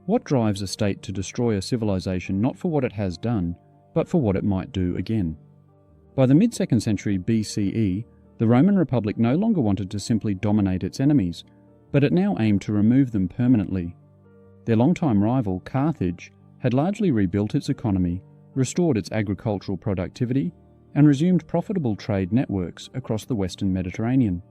What drives a state to destroy a civilization not for what it has done, but for what it might do again? By the mid-2nd century BCE, the Roman Republic no longer wanted to simply dominate its enemies, but it now aimed to remove them permanently. Their longtime rival, Carthage, had largely rebuilt its economy, restored its agricultural productivity, and resumed profitable trade networks across the Western Mediterranean.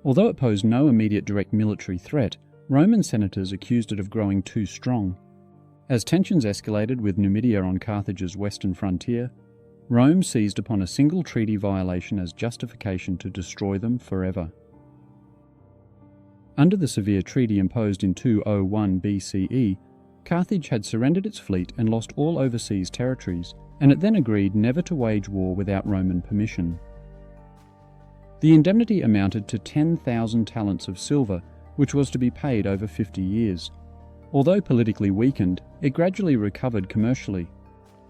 Although it posed no immediate direct military threat, Roman senators accused it of growing too strong. As tensions escalated with Numidia on Carthage's western frontier, Rome seized upon a single treaty violation as justification to destroy them forever. Under the severe treaty imposed in 201 BCE, Carthage had surrendered its fleet and lost all overseas territories, and it then agreed never to wage war without Roman permission. The indemnity amounted to 10,000 talents of silver, which was to be paid over 50 years. Although politically weakened, it gradually recovered commercially.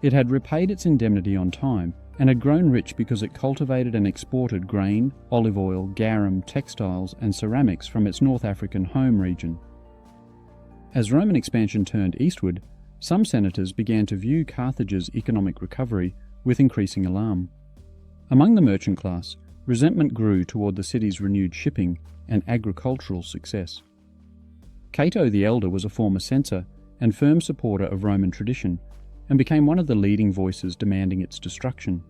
It had repaid its indemnity on time and had grown rich because it cultivated and exported grain, olive oil, garum, textiles, and ceramics from its North African home region. As Roman expansion turned eastward, some senators began to view Carthage's economic recovery with increasing alarm. Among the merchant class, resentment grew toward the city's renewed shipping and agricultural success. Cato the Elder was a former censor and firm supporter of Roman tradition, and became one of the leading voices demanding its destruction.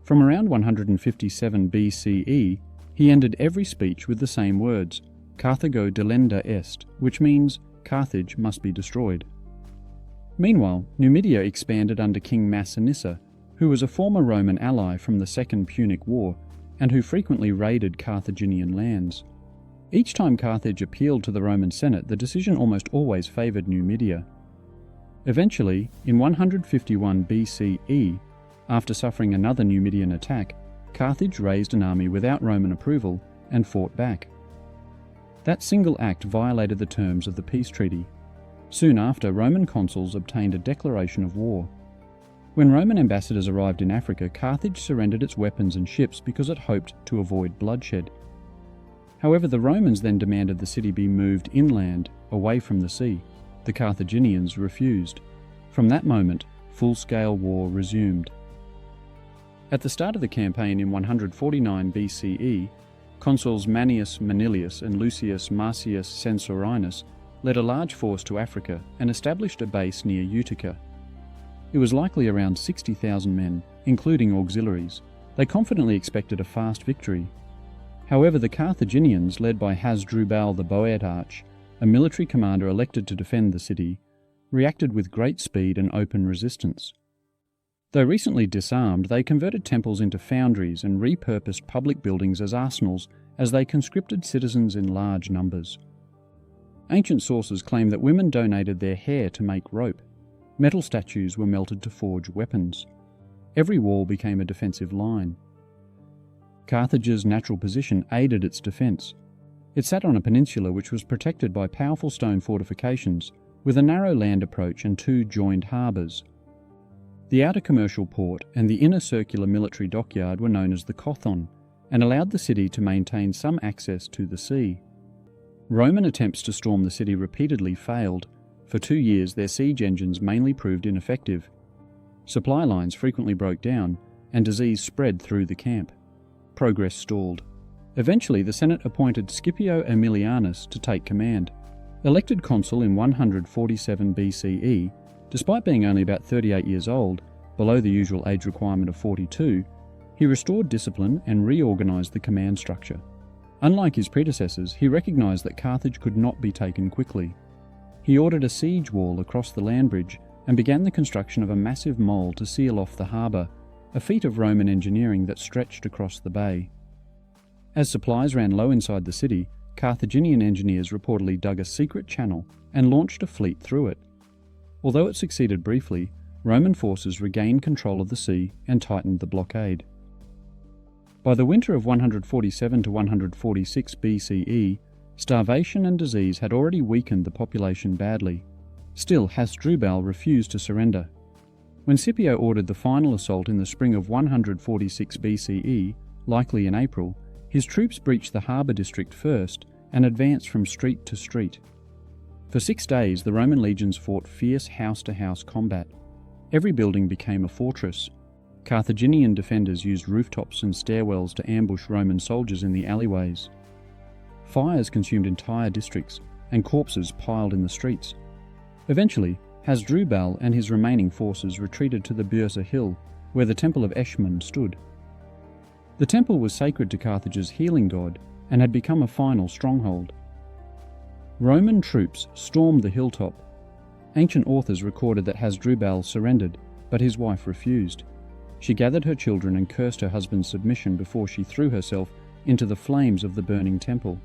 From around 157 BCE, he ended every speech with the same words, Carthago delenda est, which means Carthage must be destroyed. Meanwhile, Numidia expanded under King Massinissa, who was a former Roman ally from the Second Punic War, and who frequently raided Carthaginian lands. Each time Carthage appealed to the Roman Senate, the decision almost always favoured Numidia. Eventually, in 151 BCE, after suffering another Numidian attack, Carthage raised an army without Roman approval and fought back. That single act violated the terms of the peace treaty. Soon after, Roman consuls obtained a declaration of war. When Roman ambassadors arrived in Africa, Carthage surrendered its weapons and ships because it hoped to avoid bloodshed. However, the Romans then demanded the city be moved inland, away from the sea. The Carthaginians refused. From that moment, full-scale war resumed. At the start of the campaign in 149 BCE, consuls Manius Manilius and Lucius Marcius Censorinus led a large force to Africa and established a base near Utica. It was likely around 60,000 men, including auxiliaries. They confidently expected a fast victory. However, the Carthaginians, led by Hasdrubal the Boeotarch, a military commander elected to defend the city, reacted with great speed and open resistance. Though recently disarmed, they converted temples into foundries and repurposed public buildings as arsenals as they conscripted citizens in large numbers. Ancient sources claim that women donated their hair to make rope. Metal statues were melted to forge weapons. Every wall became a defensive line. Carthage's natural position aided its defence. It sat on a peninsula which was protected by powerful stone fortifications, with a narrow land approach and two joined harbours. The outer commercial port and the inner circular military dockyard were known as the Kothon, and allowed the city to maintain some access to the sea. Roman attempts to storm the city repeatedly failed. For 2 years, their siege engines mainly proved ineffective. Supply lines frequently broke down, and disease spread through the camp. Progress stalled. Eventually, the Senate appointed Scipio Aemilianus to take command. Elected consul in 147 BCE, despite being only about 38 years old, below the usual age requirement of 42, he restored discipline and reorganised the command structure. Unlike his predecessors, he recognised that Carthage could not be taken quickly. He ordered a siege wall across the land bridge and began the construction of a massive mole to seal off the harbour, a feat of Roman engineering that stretched across the bay. As supplies ran low inside the city, Carthaginian engineers reportedly dug a secret channel and launched a fleet through it. Although it succeeded briefly, Roman forces regained control of the sea and tightened the blockade. By the winter of 147 to 146 BCE, starvation and disease had already weakened the population badly. Still, Hasdrubal refused to surrender. When Scipio ordered the final assault in the spring of 146 BCE, likely in April, his troops breached the harbour district first and advanced from street to street. For 6 days, the Roman legions fought fierce house-to-house combat. Every building became a fortress. Carthaginian defenders used rooftops and stairwells to ambush Roman soldiers in the alleyways. Fires consumed entire districts, and corpses piled in the streets. Eventually, Hasdrubal and his remaining forces retreated to the Byrsa hill, where the temple of Eshmun stood. The temple was sacred to Carthage's healing god and had become a final stronghold. Roman troops stormed the hilltop. Ancient authors recorded that Hasdrubal surrendered, but his wife refused. She gathered her children and cursed her husband's submission before she threw herself into the flames of the burning temple.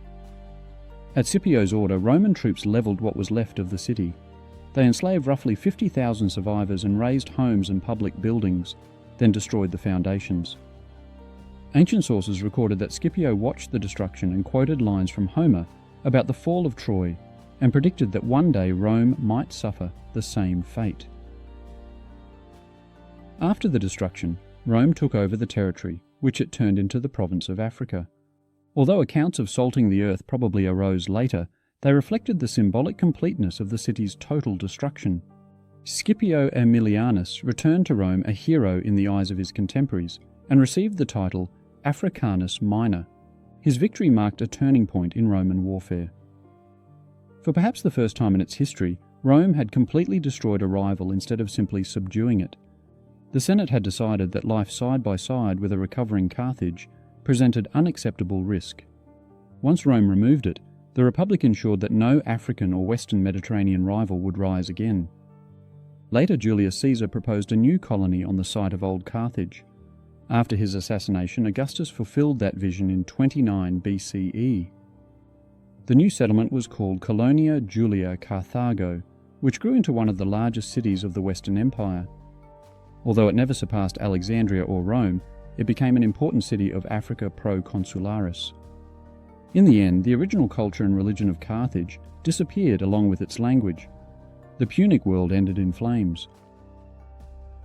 At Scipio's order, Roman troops levelled what was left of the city. They enslaved roughly 50,000 survivors and razed homes and public buildings, then destroyed the foundations. Ancient sources recorded that Scipio watched the destruction and quoted lines from Homer about the fall of Troy, and predicted that one day Rome might suffer the same fate. After the destruction, Rome took over the territory, which it turned into the province of Africa. Although accounts of salting the earth probably arose later, they reflected the symbolic completeness of the city's total destruction. Scipio Aemilianus returned to Rome a hero in the eyes of his contemporaries, and received the title Africanus Minor. His victory marked a turning point in Roman warfare. For perhaps the first time in its history, Rome had completely destroyed a rival instead of simply subduing it. The Senate had decided that life side by side with a recovering Carthage presented unacceptable risk. Once Rome removed it, the Republic ensured that no African or Western Mediterranean rival would rise again. Later, Julius Caesar proposed a new colony on the site of Old Carthage. After his assassination, Augustus fulfilled that vision in 29 BCE. The new settlement was called Colonia Julia Carthago, which grew into one of the largest cities of the Western Empire. Although it never surpassed Alexandria or Rome, it became an important city of Africa Proconsularis. In the end, the original culture and religion of Carthage disappeared along with its language. The Punic world ended in flames.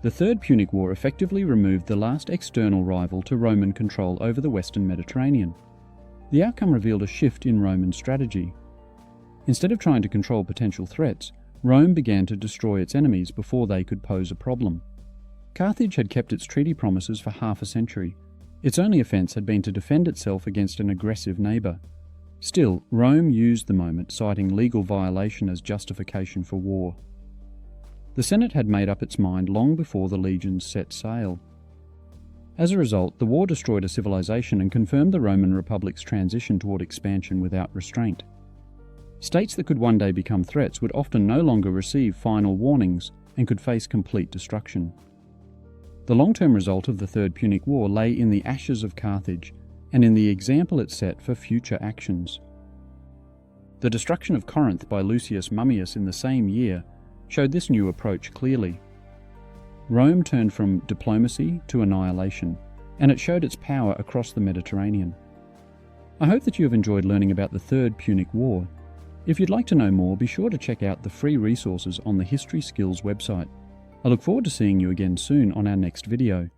The Third Punic War effectively removed the last external rival to Roman control over the Western Mediterranean. The outcome revealed a shift in Roman strategy. Instead of trying to control potential threats, Rome began to destroy its enemies before they could pose a problem. Carthage had kept its treaty promises for half a century. Its only offence had been to defend itself against an aggressive neighbour. Still, Rome used the moment, citing legal violation as justification for war. The Senate had made up its mind long before the legions set sail. As a result, the war destroyed a civilization and confirmed the Roman Republic's transition toward expansion without restraint. States that could one day become threats would often no longer receive final warnings and could face complete destruction. The long-term result of the Third Punic War lay in the ashes of Carthage and in the example it set for future actions. The destruction of Corinth by Lucius Mummius in the same year showed this new approach clearly. Rome turned from diplomacy to annihilation, and it showed its power across the Mediterranean. I hope that you have enjoyed learning about the Third Punic War. If you'd like to know more, be sure to check out the free resources on the History Skills website. I look forward to seeing you again soon on our next video.